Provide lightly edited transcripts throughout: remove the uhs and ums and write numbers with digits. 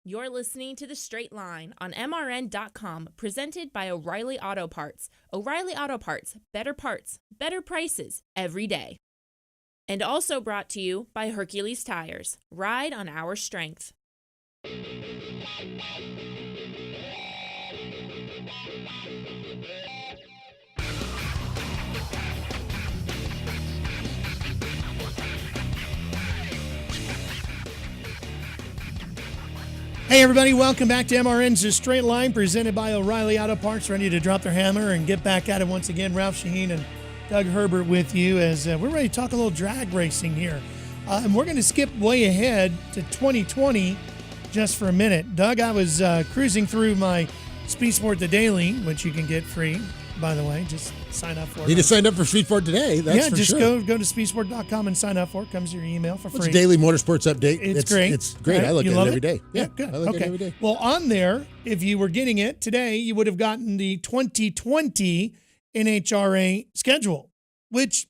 You're listening to The Straight Line on MRN.com, presented by O'Reilly Auto Parts. O'Reilly Auto Parts, better prices every day. And also brought to you by Hercules Tires. Ride on our strength. Hey everybody, welcome back to MRN's The Straight Line, presented by O'Reilly Auto Parts, ready to drop their hammer and get back at it once again. Ralph Shaheen and Doug Herbert with you as we're ready to talk a little drag racing here. And we're going to skip way ahead to 2020 just for a minute. Doug, I was cruising through my Speed Sport The Daily, which you can get free, by the way. Just sign up for it. You just signed up for Speed Sport today. That's for just sure. go to speedsport.com and sign up for it. Comes to your email for free. It's a daily motorsports update. It's great. It's great. Right? I look You at love it every day. Yeah, good. I look at it every day. Well, on there, if you were getting it today, you would have gotten the 2020 NHRA schedule, which,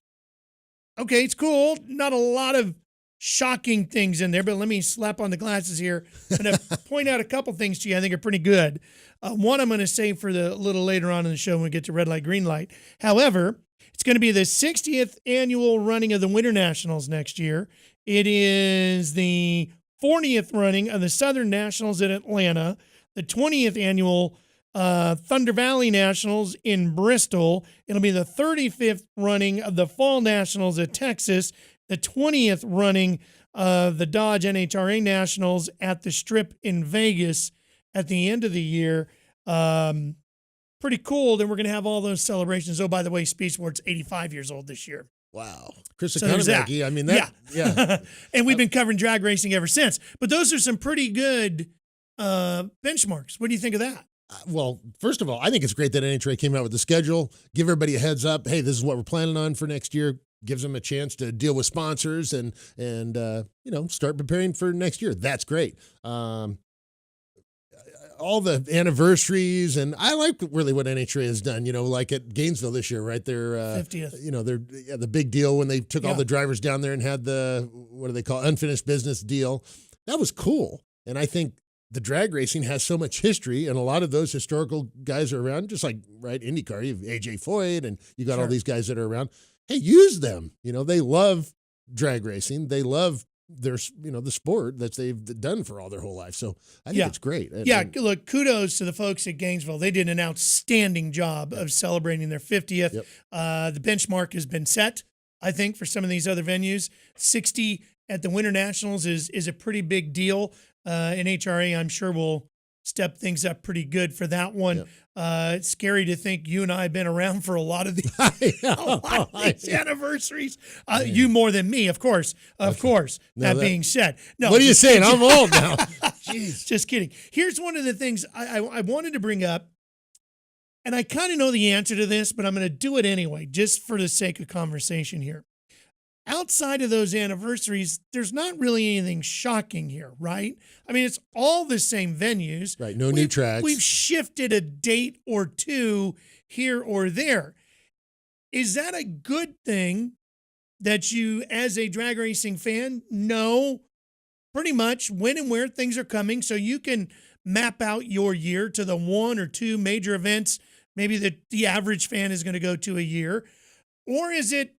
okay, it's cool. Not a lot of shocking things in there, but let me slap on the glasses here. I'm going to point out a couple things to you I think are pretty good. One I'm going to save for the little later on in the show when we get to red light, green light. However, it's going to be the 60th annual running of the Winter Nationals next year. It is the 40th running of the Southern Nationals at Atlanta, the 20th annual Thunder Valley Nationals in Bristol. It'll be the 35th running of the Fall Nationals at Texas, the 20th running of the Dodge NHRA Nationals at the Strip in Vegas at the end of the year. Pretty cool. Then we're going to have all those celebrations. Oh, by the way, Speed Sport's 85 years old this year. Wow. Chris So there's that. Economaki, I mean, that, yeah. And we've been covering drag racing ever since. But those are some pretty good benchmarks. What do you think of that? Well, first of all, I think it's great that NHRA came out with the schedule. Give everybody a heads up. Hey, this is what we're planning on for next year. Gives them a chance to deal with sponsors and start preparing for next year. That's great. All the anniversaries, and I like really what NHRA has done, like at Gainesville this year, right? Their 50th. The big deal when they took all the drivers down there and had the, what do they call, unfinished business deal. That was cool. And I think the drag racing has so much history, and a lot of those historical guys are around, just like, right, IndyCar, you have AJ Foyt, and you got all these guys that are around. Hey, use them. They love drag racing. They love their, the sport that they've done for all their whole life. So I think it's great. Look, kudos to the folks at Gainesville. They did an outstanding job of celebrating their 50th. Yep. The benchmark has been set, I think, for some of these other venues. 60 at the Winter Nationals is a pretty big deal. NHRA, I'm sure, will step things up pretty good for that one. Yep. It's scary to think you and I have been around for a lot of these, anniversaries. You more than me, of course. Of course. That being said. No, what are you saying? I'm old now. Jeez. Just kidding. Here's one of the things I wanted to bring up, and I kind of know the answer to this, but I'm going to do it anyway, just for the sake of conversation here. Outside of those anniversaries, there's not really anything shocking here, right? I mean, it's all the same venues. Right, no new tracks. We've shifted a date or two here or there. Is that a good thing that you, as a drag racing fan, know pretty much when and where things are coming so you can map out your year to the one or two major events maybe that the average fan is going to go to a year? Or is it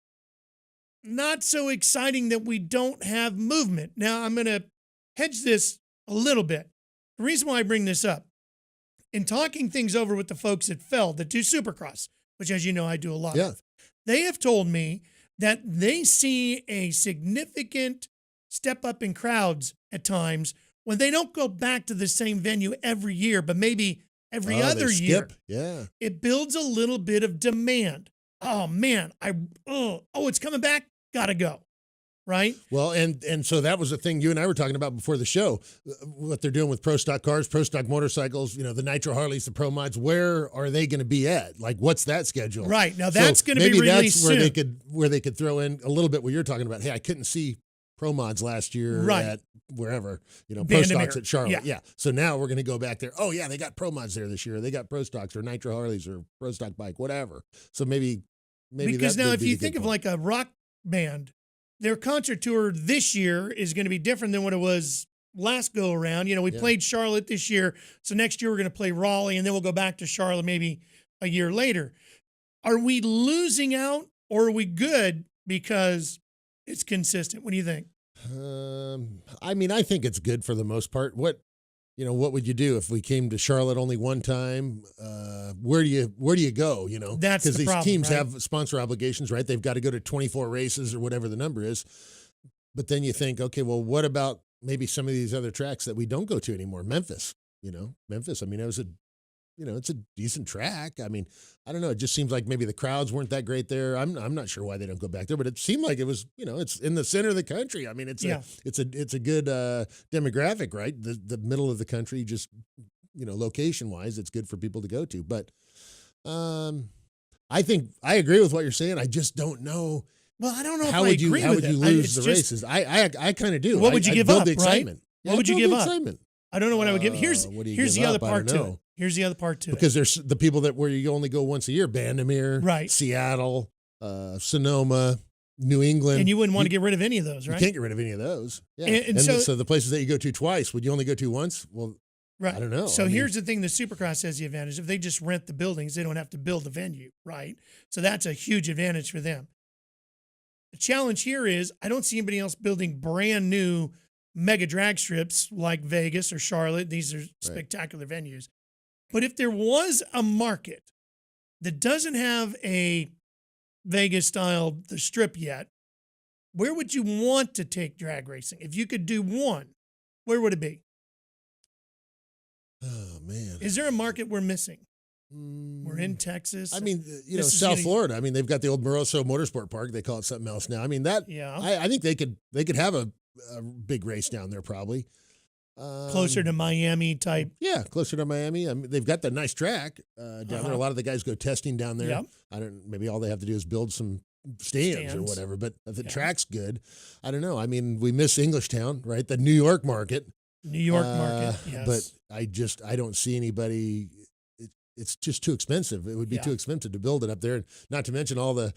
not so exciting that we don't have movement? Now, I'm going to hedge this a little bit. The reason why I bring this up, in talking things over with the folks at Feld that do Supercross, which, as you know, I do a lot of, they have told me that they see a significant step up in crowds at times when they don't go back to the same venue every year, but maybe every other year. Yeah. It builds a little bit of demand. Oh man, it's coming back. Gotta go. Right? Well, and so that was the thing you and I were talking about before the show, what they're doing with Pro Stock cars, Pro Stock motorcycles, the Nitro Harleys, the Pro Mods. Where are they going to be at? Like, what's that schedule? Right. Now that's going to be released maybe that's soon. where they could throw in a little bit what you're talking about. Hey, I couldn't see Pro Mods last year at wherever, Pro Stocks at Charlotte. Yeah. So now we're going to go back there. Oh yeah, they got Pro Mods there this year. They got Pro Stocks or Nitro Harleys or Pro Stock bike, whatever. So maybe because now if you think of like a rock band, their concert tour this year is going to be different than what it was last go around. We played Charlotte this year, so next year we're going to play Raleigh, and then we'll go back to Charlotte maybe a year later. Are we losing out, or are we good because it's consistent? What do you think? I think it's good for the most part. What would you do if we came to Charlotte only one time? Where do you go? That's the because these problem, teams right? have sponsor obligations, right? They've got to go to 24 races or whatever the number is. But then you think, okay, well, what about maybe some of these other tracks that we don't go to anymore? Memphis. Memphis. It was it's a decent track. I don't know. It just seems like maybe the crowds weren't that great there. I'm not sure why they don't go back there, but it seemed like it was, it's in the center of the country. It's a good demographic, right? The middle of the country, just, location wise, it's good for people to go to. But I think I agree with what you're saying. I just don't know. Well, I don't know How if I would you agree how with would you it. lose the races? I kind of do. What would you give build up, the right? excitement. What would you build give the up? Excitement. I don't know what I would give. Here's What do you the give other up? I part don't to know. it. Here's the other part to it. Because there's the people where you only go once a year: Bandimere, Right. Seattle, Sonoma, New England. And you wouldn't want to get rid of any of those, right? You can't get rid of any of those. Yeah. And so the places that you go to twice, would you only go to once? Well, right. I don't know. So here's the thing: the Supercross has the advantage. If they just rent the buildings, they don't have to build the venue, right? So that's a huge advantage for them. The challenge here is I don't see anybody else building brand new mega drag strips like Vegas or Charlotte. These are spectacular venues. But if there was a market that doesn't have a Vegas style the strip yet, where would you want to take drag racing? If you could do one, where would it be? Oh man, Is there a market we're missing? We're in Texas. South Florida. They've got the old Moroso Motorsport Park. They call it something else now. Yeah. I think they could have a big race down there probably. Closer to Miami type. Yeah, closer to Miami. They've got the nice track down there. A lot of the guys go testing down there. Yep. Maybe all they have to do is build some stands or whatever. But if the track's good, I don't know. We miss Englishtown, right? The New York market. New York market. Yes. But I don't see anybody. It's just too expensive. It would be too expensive to build it up there, and not to mention all the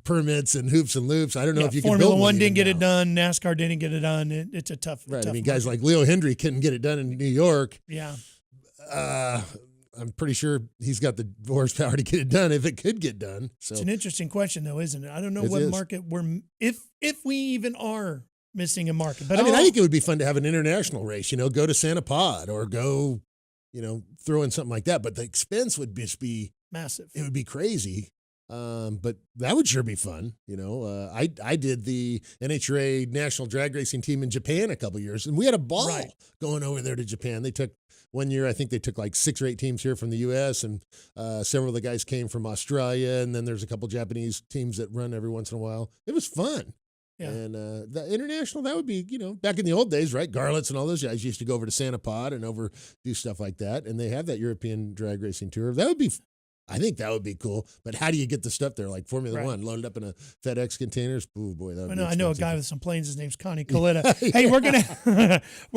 permits and hoops and loops. I don't know if you can build Formula One didn't get now. it done. NASCAR didn't get it done. It's a tough. Right. Tough Guys market. like Leo Hendry couldn't get it done in New York. Yeah. I'm pretty sure he's got the horsepower to get it done if it could get done. So It's an interesting question, though, isn't it? I don't know It what is. market if we even are missing a market. But I think it would be fun to have an international race. Go to Santa Pod or go, throw in something like that. But the expense would just be massive. It would be crazy. But that would sure be fun. I did the NHRA National Drag Racing team in Japan a couple years, and we had a ball going over there to Japan. They took one year, I think they took like 6 or 8 teams here from the U.S., and several of the guys came from Australia, and then there's a couple Japanese teams that run every once in a while. It was fun. Yeah. And the international, that would be, back in the old days, right? Garlitz and all those guys used to go over to Santa Pod and do stuff like that. And they have that European drag racing tour. I think that would be cool. But how do you get the stuff there? Like Formula One, loaded up in a FedEx containers? Oh, boy, that would be I know a guy expensive. with some planes. His name's Connie Coletta. Hey, we're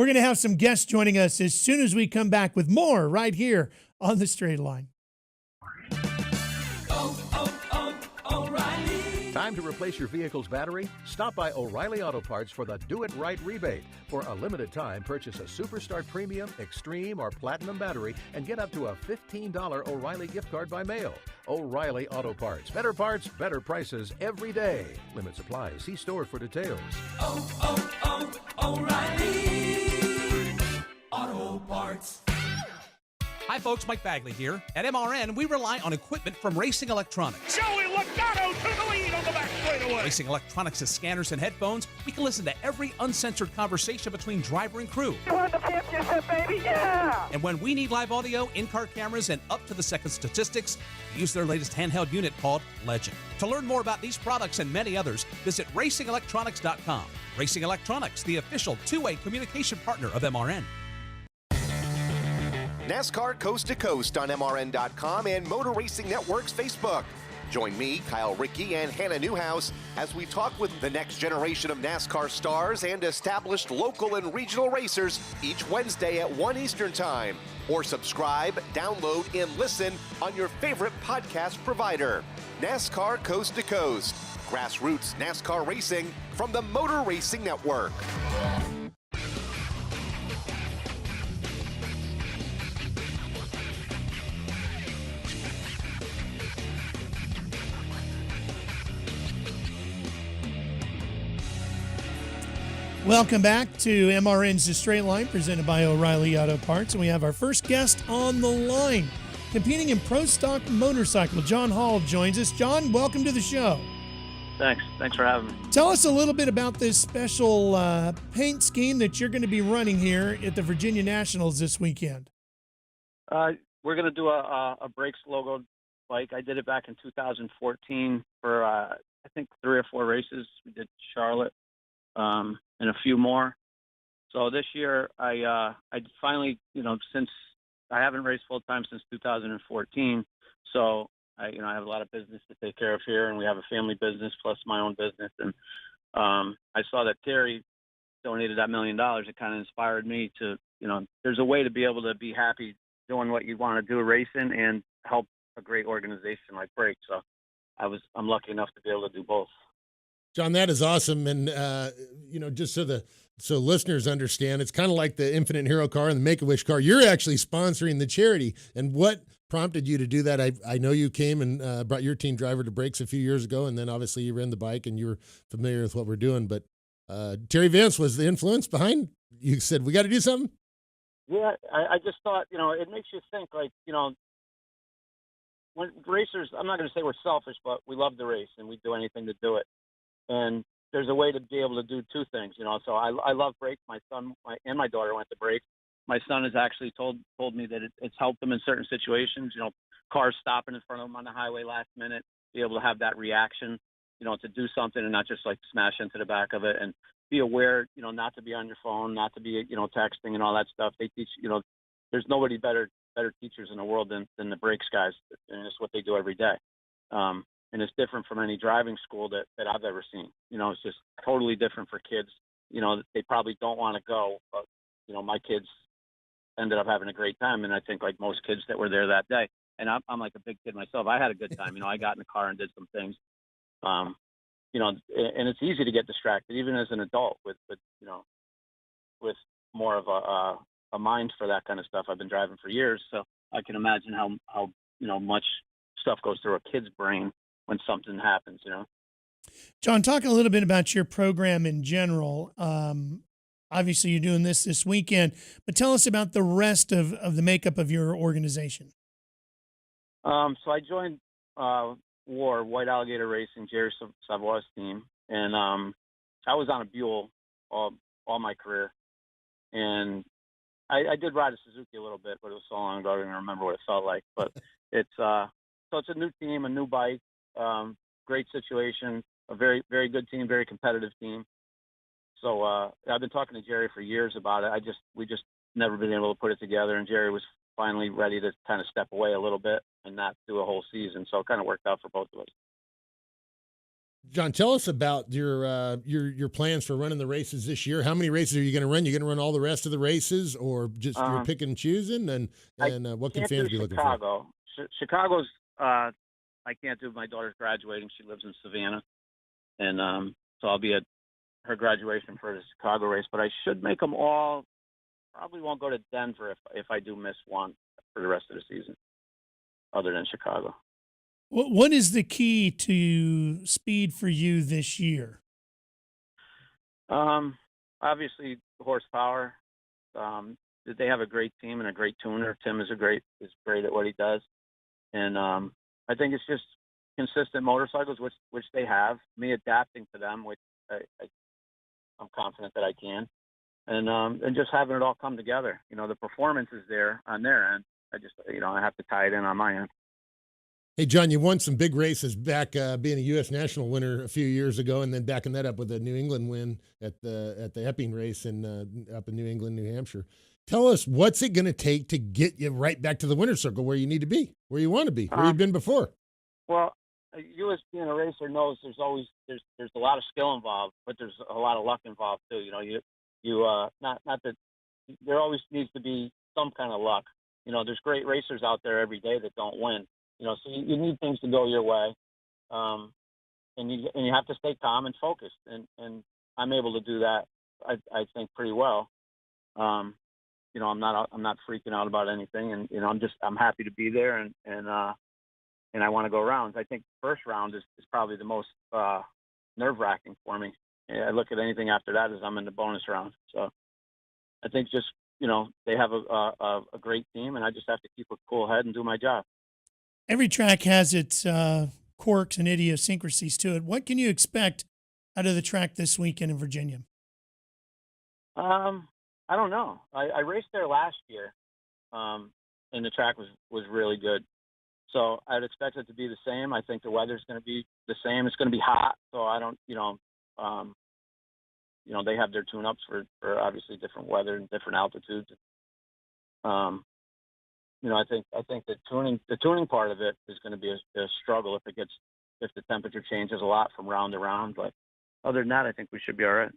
gonna have some guests joining us as soon as we come back with more right here on the Straight Line. Time to replace your vehicle's battery? Stop by O'Reilly Auto Parts for the Do It Right rebate. For a limited time, purchase a Superstar Premium, Extreme, or Platinum battery and get up to a $15 O'Reilly gift card by mail. O'Reilly Auto Parts. Better better prices every day. Limit supply. See store for details. O'Reilly Auto Parts. Hi folks, Mike Bagley here. At MRN, we rely on equipment from Racing Electronics. Joey Logano to the lead on the back straightaway. Racing Electronics has scanners and headphones. We can listen to every uncensored conversation between driver and crew. You won the championship, baby, yeah! And when we need live audio, in-car cameras, and up-to-the-second statistics, we use their latest handheld unit called Legend. To learn more about these products and many others, visit racingelectronics.com. Racing Electronics, the official two-way communication partner of MRN. NASCAR Coast to Coast on MRN.com and Motor Racing Network's Facebook. Join me, Kyle Rickey, and Hannah Newhouse as we talk with the next generation of NASCAR stars and established local and regional racers each Wednesday at 1 Eastern Time. Or subscribe, download, and listen on your favorite podcast provider. NASCAR Coast to Coast. Grassroots NASCAR racing from the Motor Racing Network. Welcome back to MRN's The Straight Line, presented by O'Reilly Auto Parts. And we have our first guest on the line, competing in Pro Stock Motorcycle. John Hall joins us. John, welcome to the show. Thanks for having me. Tell us a little bit about this special paint scheme that you're going to be running here at the Virginia Nationals this weekend. We're going to do a Brakes logo bike. I did it back in 2014 for, I think, 3 or 4 races. We did Charlotte and a few more. So this year, I finally, since I haven't raced full time since 2014, so I have a lot of business to take care of here, and we have a family business plus my own business. And I saw that Terry donated that $1 million. It kind of inspired me to, there's a way to be able to be happy doing what you want to do, racing, and help a great organization like Brakes. So I'm lucky enough to be able to do both. John, that is awesome. And, just so listeners understand, it's kind of like the Infinite Hero car and the Make-A-Wish car. You're actually sponsoring the charity. And what prompted you to do that? I know you came and brought your team driver to Brakes a few years ago, and then obviously you ran the bike and you were familiar with what we're doing. But Terry Vance was the influence behind. You said, we got to do something? Yeah, I just thought, it makes you think, like, when racers, I'm not going to say we're selfish, but we love to race and we do anything to do it. And there's a way to be able to do 2 things, So I love Brakes. My son and my daughter went to Brakes. My son has actually told me that it's helped him in certain situations, cars stopping in front of him on the highway last minute, be able to have that reaction, to do something and not just like smash into the back of it, and be aware, not to be on your phone, not to be, texting and all that stuff. They teach, there's nobody better teachers in the world than the Brakes guys. And it's what they do every day. And it's different from any driving school that I've ever seen. It's just totally different for kids. They probably don't want to go, but, my kids ended up having a great time. And I think like most kids that were there that day, and I'm like a big kid myself, I had a good time. I got in the car and did some things, and it's easy to get distracted, even as an adult with more of a mind for that kind of stuff. I've been driving for years, so I can imagine how much stuff goes through a kid's brain when something happens, John, talk a little bit about your program in general. Obviously, you're doing this weekend, but tell us about the rest of the makeup of your organization. So I joined WAR, White Alligator Racing, Jerry Savoy's team, and I was on a Buell all my career. And I did ride a Suzuki a little bit, but it was so long ago I don't even remember what it felt like. But it's a new team, a new bike, great situation, a very, very good team, very competitive team. So I've been talking to Jerry for years about it. We just never been able to put it together, and Jerry was finally ready to kind of step away a little bit and not do a whole season. So it kind of worked out for both of us. John, tell us about your plans for running the races this year. How many races are you going to run? You going to run all the rest of the races, or just you're picking and choosing? And what can fans be looking for? Chicago's I can't do. My daughter's graduating. She lives in Savannah, and so I'll be at her graduation for the Chicago race. But I should make them all. Probably won't go to Denver if I do miss one for the rest of the season, other than Chicago. What is the key to speed for you this year? Obviously horsepower. They have a great team and a great tuner. Tim is great at what he does, and I think it's just consistent motorcycles, which they have. Me adapting to them, which I'm confident that I can, and just having it all come together. The performance is there on their end. I just I have to tie it in on my end. Hey, John, you won some big races back being a U.S. national winner a few years ago, and then backing that up with a New England win at the Epping race up in New England, New Hampshire. Tell us, what's it going to take to get you right back to the winner's circle where you need to be, where you want to be, where you've been before? Well, you as being a racer knows there's a lot of skill involved, but there's a lot of luck involved too. Not that there always needs to be some kind of luck. There's great racers out there every day that don't win. So you need things to go your way, and you have to stay calm and focused, and I'm able to do that. I think pretty well. I'm not freaking out about anything, and I'm happy to be there, and I want to go rounds. I think first round is probably the most nerve-wracking for me. I look at anything after that as I'm in the bonus round. So I think just, you know, they have a great team, and I just have to keep a cool head and do my job. Every track has its quirks and idiosyncrasies to it. What can you expect out of the track this weekend in Virginia? I don't know. I raced there last year, and the track was really good. So I'd expect it to be the same. I think the weather's going to be the same. It's going to be hot, so I don't, you know, they have their tune-ups for obviously different weather and different altitudes. You know, I think the tuning part of it is going to be a struggle if the temperature changes a lot from round to round. But other than that, I think we should be all right.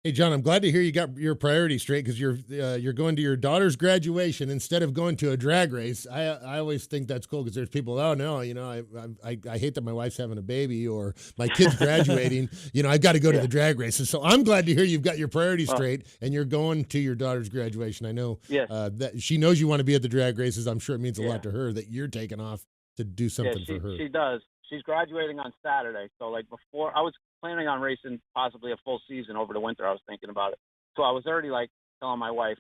Hey, John, I'm glad to hear you got your priorities straight because you're going to your daughter's graduation instead of going to a drag race. I always think that's cool because there's people, oh, no, you know, I hate that my wife's having a baby or my kid's graduating. You know, I've got to go to the drag races. So I'm glad to hear you've got your priorities straight and you're going to your daughter's graduation. I know that she knows you want to be at the drag races. I'm sure it means a lot to her that you're taking off to do something for her. She does. She's graduating on Saturday. So, like, before I was planning on racing possibly a full season over the winter. I was thinking about it. So I was already, like, telling my wife,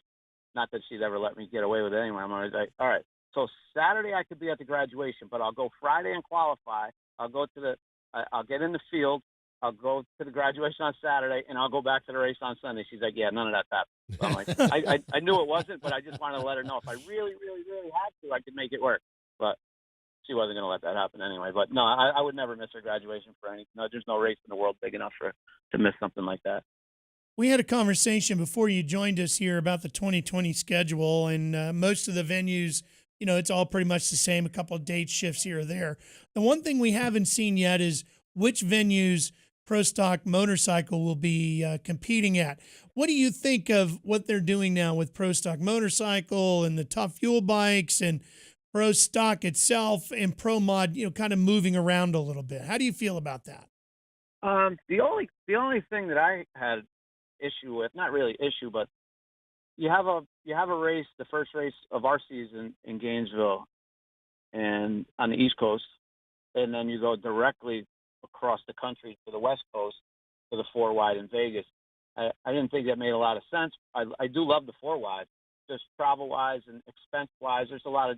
not that she'd ever let me get away with it anyway. I'm always like, all right, so Saturday I could be at the graduation, but I'll go Friday and qualify. I'll get in the field. I'll go to the graduation on Saturday, and I'll go back to the race on Sunday. She's like, yeah, none of that's happening. So I'm like, I knew it wasn't, but I just wanted to let her know if I really, really, really had to, I could make it work. But she wasn't going to let that happen anyway. But no, I would never miss her graduation for any. No, there's no race in the world big enough to miss something like that. We had a conversation before you joined us here about the 2020 schedule, and most of the venues, you know, it's all pretty much the same, a couple of date shifts here or there. The one thing we haven't seen yet is which venues Pro Stock Motorcycle will be competing at. What do you think of what they're doing now with Pro Stock Motorcycle and the Tough Fuel bikes and Pro Stock itself and Pro Mod, you know, kind of moving around a little bit? How do you feel about that? The only thing that I had issue with, not really issue, but you have a race, the first race of our season in Gainesville and on the East Coast, and then you go directly across the country to the West Coast to the 4 wide in Vegas. I didn't think that made a lot of sense. I do love the 4 wide. Just travel wise and expense wise, there's a lot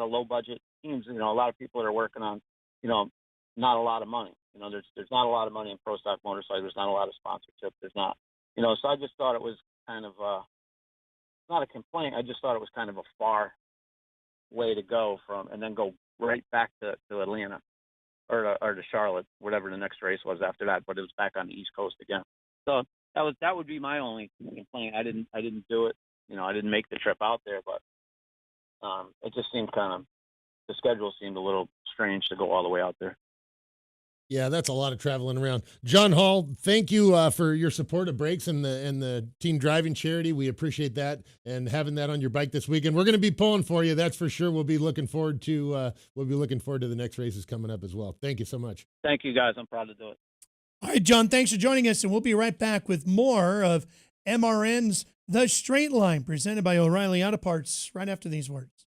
of low budget teams. You know, a lot of people that are working on, you know, not a lot of money. You know, there's not a lot of money in Pro Stock Motorcycle. There's not a lot of sponsorship. There's not, you know. So I just thought it was kind of not a complaint. I just thought it was kind of a far way to go from, and then go right back to Atlanta or to Charlotte, whatever the next race was after that. But it was back on the East Coast again. So that would be my only complaint. I didn't do it. You know, I didn't make the trip out there, but it just seemed the schedule seemed a little strange to go all the way out there. Yeah, that's a lot of traveling around. John Hall, thank you for your support of Brakes and the team driving charity. We appreciate that and having that on your bike this weekend. We're going to be pulling for you, that's for sure. We'll be looking forward to the next races coming up as well. Thank you so much. Thank you, guys. I'm proud to do it. All right, John, thanks for joining us, and we'll be right back with more of MRN's The Straight Line, presented by O'Reilly Auto Parts, right after these words.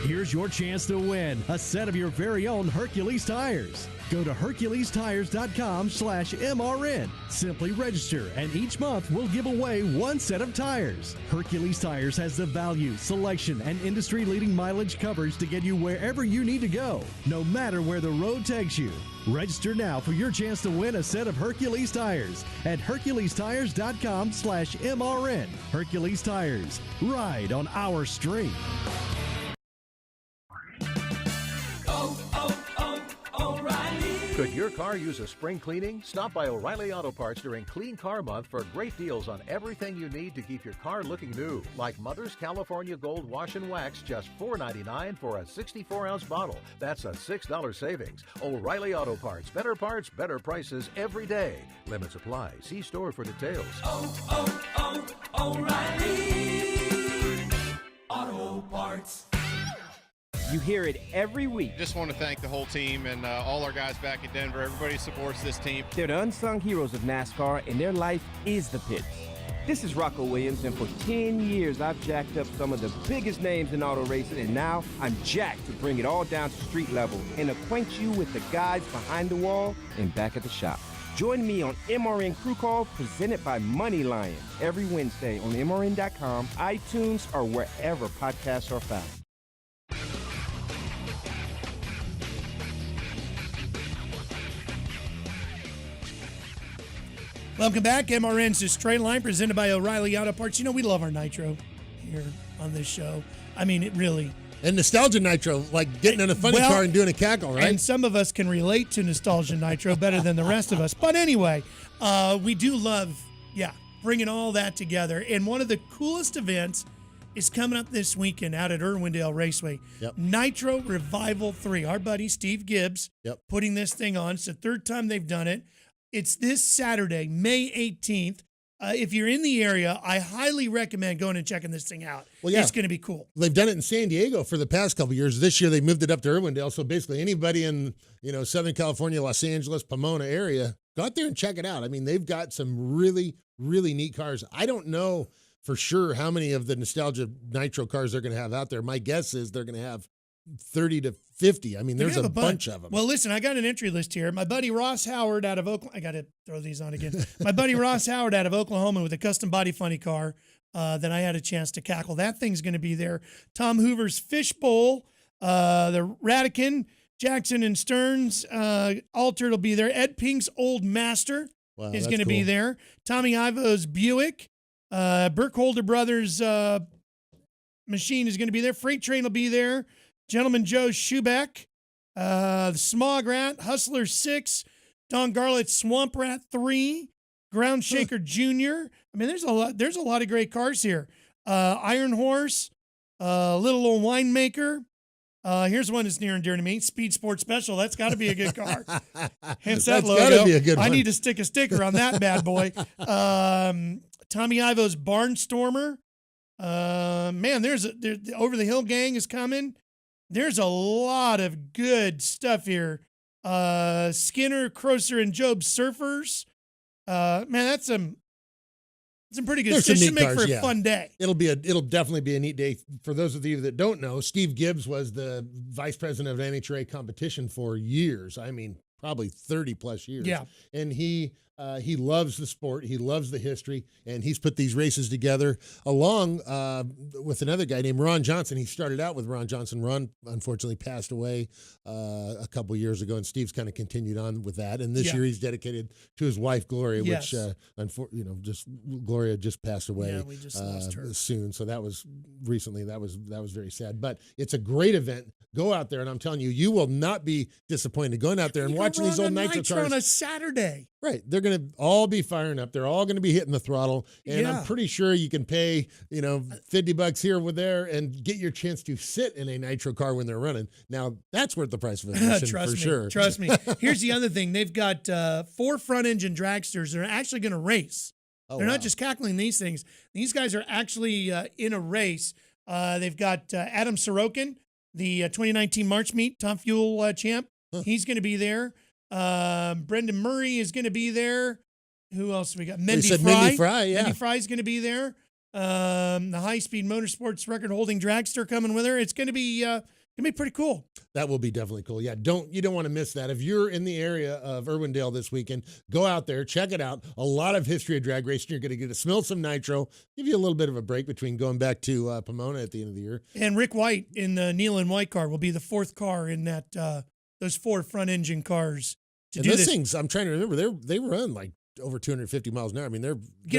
Here's your chance to win a set of your very own Hercules tires. Go to HerculesTires.com/MRN. Simply register, and each month we'll give away one set of tires. Hercules Tires has the value, selection, and industry-leading mileage coverage to get you wherever you need to go, no matter where the road takes you. Register now for your chance to win a set of Hercules tires at HerculesTires.com/MRN. Hercules Tires. Ride on our street. Could your car use a spring cleaning? Stop by O'Reilly Auto Parts during Clean Car Month for great deals on everything you need to keep your car looking new. Like Mother's California Gold Wash and Wax, just $4.99 for a 64-ounce bottle. That's a $6 savings. O'Reilly Auto Parts, better prices every day. Limits apply. See store for details. O'Reilly Auto Parts. You hear it every week. Just want to thank the whole team and all our guys back in Denver. Everybody supports this team. They're the unsung heroes of NASCAR, and their life is the pits. This is Rocco Williams, and for 10 years, I've jacked up some of the biggest names in auto racing, and now I'm jacked to bring it all down to street level and acquaint you with the guys behind the wall and back at the shop. Join me on MRN Crew Call, presented by Money Lion, every Wednesday on MRN.com, iTunes, or wherever podcasts are found. Welcome back. MRN's Straight Line, presented by O'Reilly Auto Parts. You know, we love our Nitro here on this show. I mean, it really. And Nostalgia Nitro, like getting in a funny car and doing a cackle, right? And some of us can relate to Nostalgia Nitro better than the rest of us. But anyway, we do love, bringing all that together. And one of the coolest events is coming up this weekend out at Irwindale Raceway. Yep. Nitro Revival 3. Our buddy Steve Gibbs putting this thing on. It's the third time they've done it. It's this Saturday, May 18th. If you're in the area, I highly recommend going and checking this thing out. Well, yeah. It's going to be cool. They've done it in San Diego for the past couple of years. This year, they moved it up to Irwindale. So basically, anybody in Southern California, Los Angeles, Pomona area, go out there and check it out. I mean, they've got some really, really neat cars. I don't know for sure how many of the Nostalgia Nitro cars they're going to have out there. My guess is they're going to have 30 to 50. I mean, there's a bunch of them. Well, listen, I got an entry list here. My buddy Ross Howard out of Oklahoma. I got to throw these on again. My buddy Ross Howard out of Oklahoma with a custom body funny car that I had a chance to cackle. That thing's going to be there. Tom Hoover's Fishbowl, the Radican, Jackson and Stearns Altered will be there. Ed Pink's Old Master is going to be there. Tommy Ivo's Buick. Burkholder Brothers machine is going to be there. Freight Train will be there. Gentleman Joe Schubeck, the Smog Rat, Hustler 6, Don Garlett's Swamp Rat 3, Ground Shaker Jr. I mean, there's a lot of great cars here. Iron Horse, Little Old Winemaker. Here's one that's near and dear to me. Speed Sport Special. That's got to be a good car. Hence that logo. Gotta be a good one. I need to stick a sticker on that bad boy. Tommy Ivo's Barnstormer. Man, there's Over the Hill Gang is coming. There's a lot of good stuff here. Skinner, Crosser, and Job Surfers. Man, that's some pretty good stuff. Should make for a fun day. It'll definitely be a neat day. For those of you that don't know, Steve Gibbs was the vice president of NHRA competition for years. I mean, probably 30 plus years. Yeah. And he loves the sport. He loves the history, and he's put these races together along with another guy named Ron Johnson. He started out with Ron Johnson. Ron unfortunately passed away a couple years ago, and Steve's kind of continued on with that. And this year he's dedicated to his wife Gloria, which Gloria just passed away. Yeah, we just lost her soon. So that was recently. That was very sad. But it's a great event. Go out there, and I'm telling you, you will not be disappointed going out there and watching these old Nitro cars on a Saturday. Right. They're going to all be firing up. They're all going to be hitting the throttle. And I'm pretty sure you can pay, $50 here or there and get your chance to sit in a Nitro car when they're running. Now, that's worth the price of admission for sure. Trust me. Here's the other thing. They've got 4 front-engine dragsters that are actually going to race. They're not just cackling these things. These guys are actually in a race. They've got Adam Sorokin, the 2019 March Meet Top Fuel champ. He's going to be there. Brendan Murray is going to be there. Who else we got? Mendy Fry, yeah. Mendy Fry is going to be there. The high-speed motorsports record-holding dragster coming with her. It's going to be pretty cool. That will be definitely cool. Yeah, you don't want to miss that. If you're in the area of Irwindale this weekend, go out there, check it out. A lot of history of drag racing. You're going to get to smell some nitro, give you a little bit of a break between going back to Pomona at the end of the year. And Rick White in the Neil and White car will be the 4th car in that those 4 front-engine cars. Those things, I'm trying to remember, they run like over 250 miles an hour. I mean, they're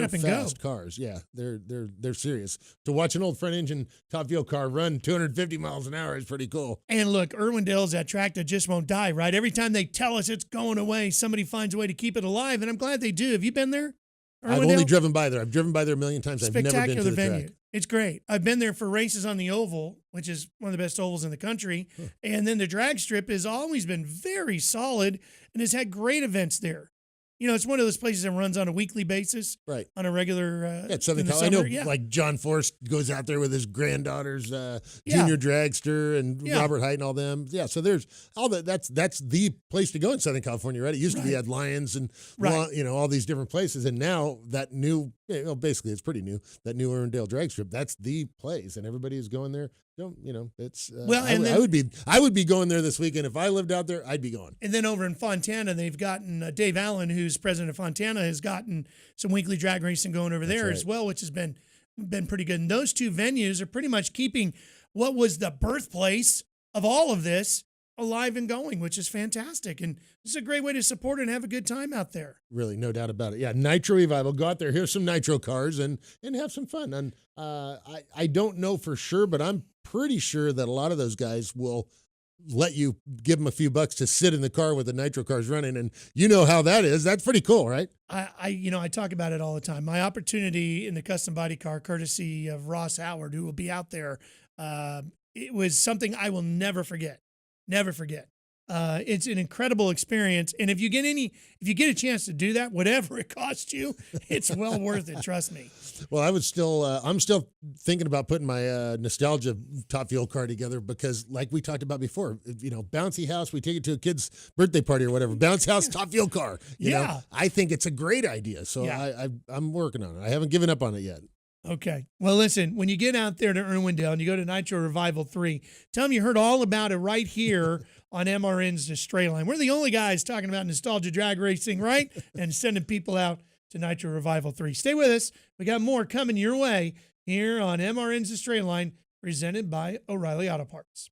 up and fast go cars. Yeah, they're serious. To watch an old front engine Top Fuel car run 250 miles an hour is pretty cool. And look, Irwindale's that track that just won't die, right? Every time they tell us it's going away, somebody finds a way to keep it alive, and I'm glad they do. Have you been there? I've only driven by there. I've driven by there a million times. I've never been to the venue. track. It's great. I've been there for races on the oval, which is one of the best ovals in the country. And then the drag strip has always been very solid and has had great events there. it's one of those places that runs on a weekly basis, right? On a regular. Yeah, Southern Cal. I know, like John Forrest goes out there with his granddaughter's junior dragster and Robert Height and all them. Yeah, so there's all that. That's the place to go in Southern California, right? It used to be had Lions and all these different places, and now that new, basically it's pretty new. That new Irwindale drag strip, that's the place, and everybody is going there. It's I would be going there this weekend if I lived out there. I'd be going. And then over in Fontana, they've gotten Dave Allen, who's president of Fontana, has gotten some weekly drag racing going over there as well, which has been pretty good. And those two venues are pretty much keeping what was the birthplace of all of this alive and going, which is fantastic. And it's a great way to support it and have a good time out there. Really, no doubt about it. Yeah, Nitro Revival. Go out there, here's some Nitro cars, and have some fun. And I don't know for sure, but I'm pretty sure that a lot of those guys will let you give them a few bucks to sit in the car with the Nitro cars running, and you know how that is. That's pretty cool, right? I talk about it all the time. My opportunity in the custom body car, courtesy of Ross Howard, who will be out there, it was something I will never forget. Never forget. It's an incredible experience, and if you get a chance to do that, whatever it costs you, it's well worth it. Trust me. Well, I'm still thinking about putting my nostalgia Top Fuel car together because, like we talked about before, bouncy house. We take it to a kid's birthday party or whatever. Bounce house, Top Fuel car. You know, I think it's a great idea. So I'm working on it. I haven't given up on it yet. Okay. Well, listen, when you get out there to Irwindale and you go to Nitro Revival 3, tell them you heard all about it right here on MRN's The Straight Line. We're the only guys talking about nostalgia drag racing, right? And sending people out to Nitro Revival 3. Stay with us. We got more coming your way here on MRN's The Straight Line, presented by O'Reilly Auto Parts.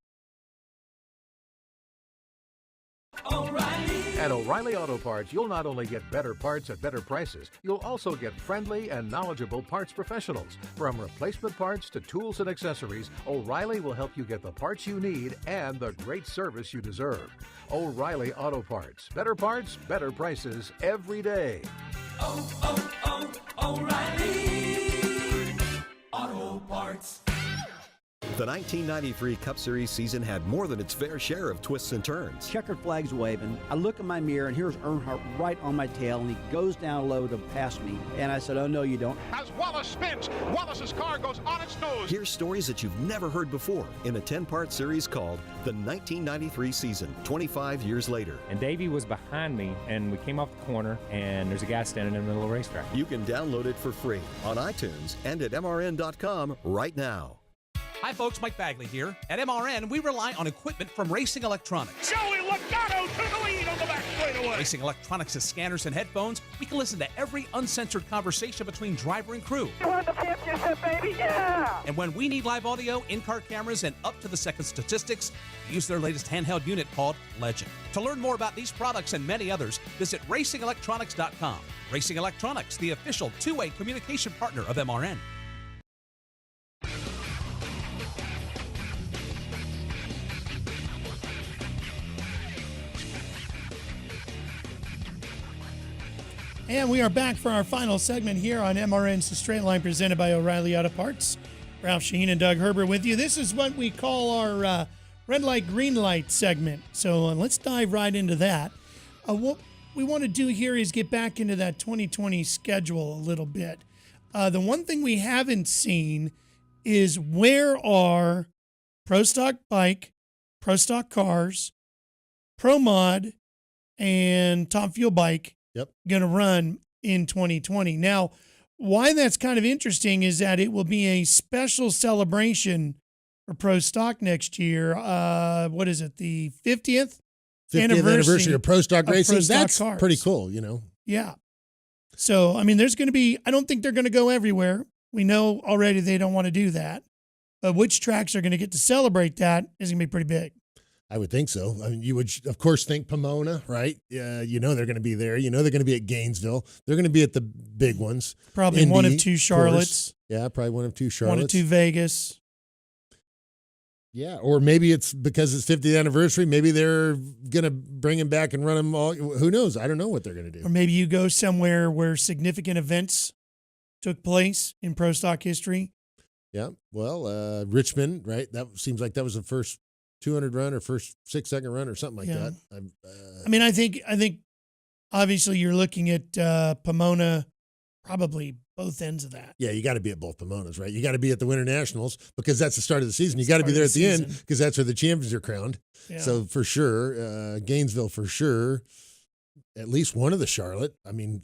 At O'Reilly Auto Parts, you'll not only get better parts at better prices, you'll also get friendly and knowledgeable parts professionals. From replacement parts to tools and accessories, O'Reilly will help you get the parts you need and the great service you deserve. O'Reilly Auto Parts. Better parts, better prices every day. O'Reilly Auto Parts. The 1993 Cup Series season had more than its fair share of twists and turns. Checkered flags waving. I look in my mirror, and here's Earnhardt right on my tail, and he goes down low to pass me. And I said, oh, no, you don't. As Wallace spins, Wallace's car goes on its nose. Here's stories that you've never heard before in a 10-part series called The 1993 Season, 25 years later. And Davey was behind me, and we came off the corner, and there's a guy standing in the middle of the racetrack. You can download it for free on iTunes and at MRN.com right now. Hi, folks. Mike Bagley here. At MRN, we rely on equipment from Racing Electronics. Joey Logano to the lead on the back straightaway. Racing Electronics has scanners and headphones. We can listen to every uncensored conversation between driver and crew. You won the championship, baby, yeah! And when we need live audio, in-car cameras, and up-to-the-second statistics, we use their latest handheld unit called Legend. To learn more about these products and many others, visit RacingElectronics.com. Racing Electronics, the official two-way communication partner of MRN. And we are back for our final segment here on MRN's The Straight Line, presented by O'Reilly Auto Parts. Ralph Shaheen and Doug Herbert with you. This is what we call our red light, green light segment. So let's dive right into that. What we want to do here is get back into that 2020 schedule a little bit. The one thing we haven't seen is where are Pro Stock Bike, Pro Stock Cars, Pro Mod, and Top Fuel Bike going to run in 2020. Now, why that's kind of interesting is that it will be a special celebration for Pro Stock next year. What is it? The 50th anniversary of Pro Stock Racing. That's cars. Pretty cool, you know. Yeah. So, I mean, there's going to be, I don't think they're going to go everywhere. We know already they don't want to do that. But which tracks are going to get to celebrate that is going to be pretty big. I would think so. I mean, you would, of course, think Pomona, right? You know they're going to be there. You know they're going to be at Gainesville. They're going to be at the big ones. Probably Indy, one of two Charlottes. Yeah, probably one of two Charlottes. One of two Vegas. Yeah, or maybe it's because it's 50th anniversary. Maybe they're going to bring him back and run them all. Who knows? I don't know what they're going to do. Or maybe you go somewhere where significant events took place in Pro Stock history. Yeah, well, Richmond, right? That seems like that was the first 200 run or first 6-second run or something like that. I mean, I think obviously you're looking at Pomona, probably both ends of that. Yeah, you got to be at both Pomonas, right? You got to be at the Winter Nationals because that's the start of the season. You got to be there at the end because that's where the champions are crowned. Yeah. So for sure, Gainesville for sure, at least one of the Charlotte. I mean,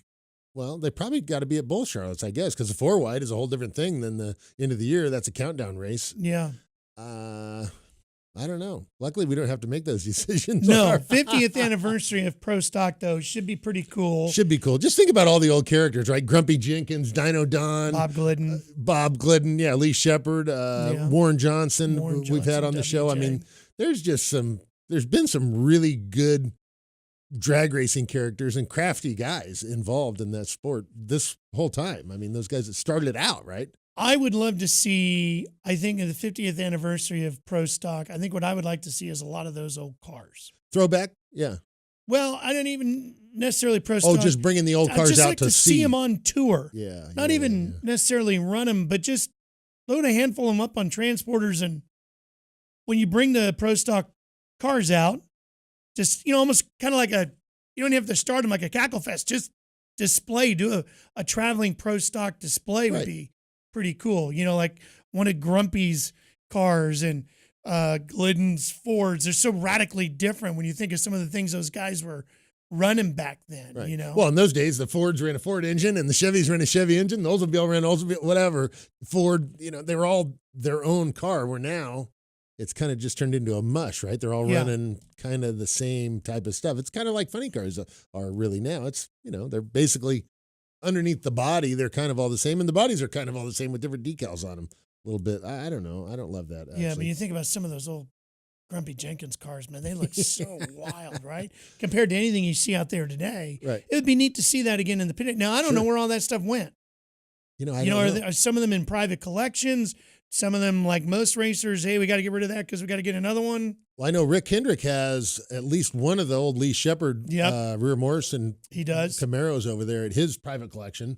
well, they probably got to be at both Charlottes, I guess, because the 4-wide is a whole different thing than the end of the year. That's a countdown race. Yeah. I don't know. Luckily, we don't have to make those decisions. No, 50th anniversary of Pro Stock, though, should be pretty cool. Should be cool. Just think about all the old characters, right? Grumpy Jenkins, Dino Don. Bob Glidden. Yeah, Lee Shepard, Warren Johnson, we've had on the show. I mean, there's been some really good drag racing characters and crafty guys involved in that sport this whole time. I mean, those guys that started it out, right? I would love to see, I think, in the 50th anniversary of Pro Stock, I think what I would like to see is a lot of those old cars. Throwback? Yeah. Well, I don't even necessarily Pro Stock. Oh, just bringing the old cars just out like to see them on tour. Yeah. Not even necessarily run them, but just load a handful of them up on transporters. And when you bring the Pro Stock cars out, just, almost kind of like you don't have to start them like a cackle fest. Just do a traveling Pro Stock display would be pretty cool. Like one of Grumpy's cars and Glidden's Fords. They're so radically different when you think of some of the things those guys were running back then, right. Well, in those days, the Fords ran a Ford engine and the Chevys ran a Chevy engine. The Oldsmobile ran Oldsmobile, whatever. Ford, they were all their own car, where now it's kind of just turned into a mush, right? They're all running kind of the same type of stuff. It's kind of like funny cars are really now. It's, they're basically underneath the body, they're kind of all the same, and the bodies are kind of all the same with different decals on them a little bit. I don't know. I don't love that, actually. Yeah, but you think about some of those old Grumpy Jenkins cars, man, they look so wild, right? Compared to anything you see out there today. Right. It would be neat to see that again in the pit. Now, I don't know where all that stuff went. I don't know. Are some of them in private collections? Some of them, like most racers, hey, we got to get rid of that because we got to get another one. Well, I know Rick Hendrick has at least one of the old Lee Shepard rear Morrison Camaros over there at his private collection.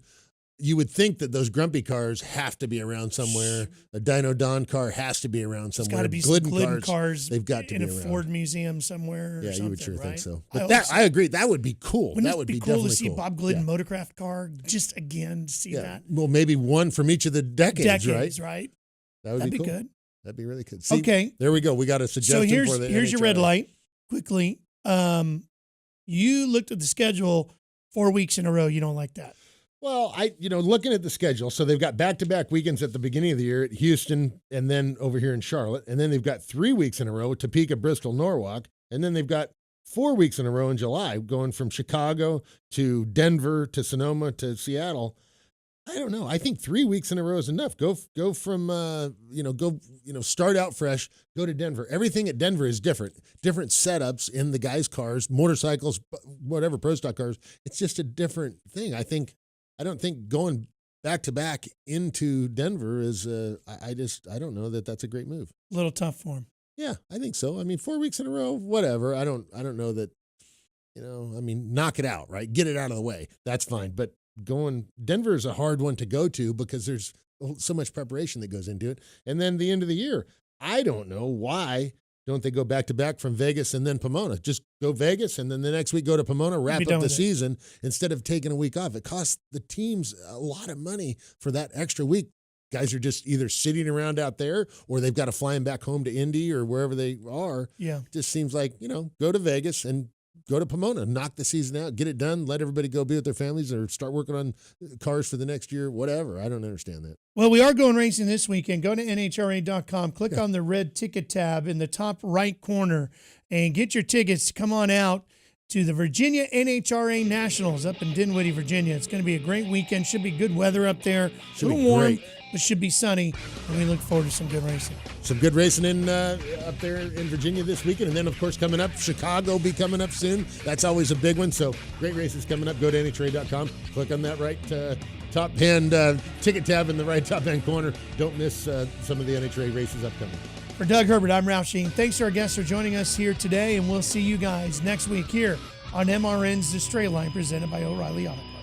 You would think that those Grumpy cars have to be around somewhere. A Dino Don car has to be around somewhere. It's got to be Glidden some Glidden cars they've got to in be a around. Ford museum somewhere. Yeah, or you would sure think right? so. But I agree. That would be cool. Wouldn't that would be definitely cool to see cool. Bob Glidden motorcraft car just again to see that. Well, maybe one from each of the decades, right? That'd be cool. good. That'd be really good. See, okay, there we go. We got a suggestion for the here's your NHRA. red light. Quickly, you looked at the schedule 4 weeks in a row. You don't like that? Well, looking at the schedule, so they've got back-to-back weekends at the beginning of the year at Houston and then over here in Charlotte, and then they've got 3 weeks in a row at Topeka, Bristol, Norwalk, and then they've got 4 weeks in a row in July, going from Chicago to Denver to Sonoma to Seattle. I don't know. I think 3 weeks in a row is enough. Go from start out fresh. Go to Denver. Everything at Denver is different. Different setups in the guys' cars, motorcycles, whatever, Pro Stock cars. It's just a different thing. I don't think going back to back into Denver is. I don't know that that's a great move. A little tough for him. Yeah, I think so. I mean, 4 weeks in a row, whatever. I don't know that. Knock it out, right? Get it out of the way. That's fine. But Denver is a hard one to go to because there's so much preparation that goes into it. And then the end of the year, I don't know why don't they go back to back from Vegas and then Pomona? Just go Vegas and then the next week go to Pomona, wrap up the season instead of taking a week off. It costs the teams a lot of money for that extra week. Guys are just either sitting around out there or they've got to fly them back home to Indy or wherever they are. Yeah. It just seems like, go to Vegas and go to Pomona, knock the season out, get it done, let everybody go be with their families or start working on cars for the next year, whatever. I don't understand that. Well, we are going racing this weekend. Go to NHRA.com, click on the red ticket tab in the top right corner, and get your tickets. Come on out to the Virginia NHRA Nationals up in Dinwiddie, Virginia. It's going to be a great weekend. Should be good weather up there. A little warm, but should be sunny, and we look forward to some good racing. Some good racing up there in Virginia this weekend. And then, of course, coming up, Chicago will be coming up soon. That's always a big one. So great races coming up. Go to NHRA.com. Click on that right top-hand ticket tab in the right top-hand corner. Don't miss some of the NHRA races upcoming. For Doug Herbert, I'm Ralph Sheen. Thanks to our guests for joining us here today, and we'll see you guys next week here on MRN's The Straight Line, presented by O'Reilly Auto Parts.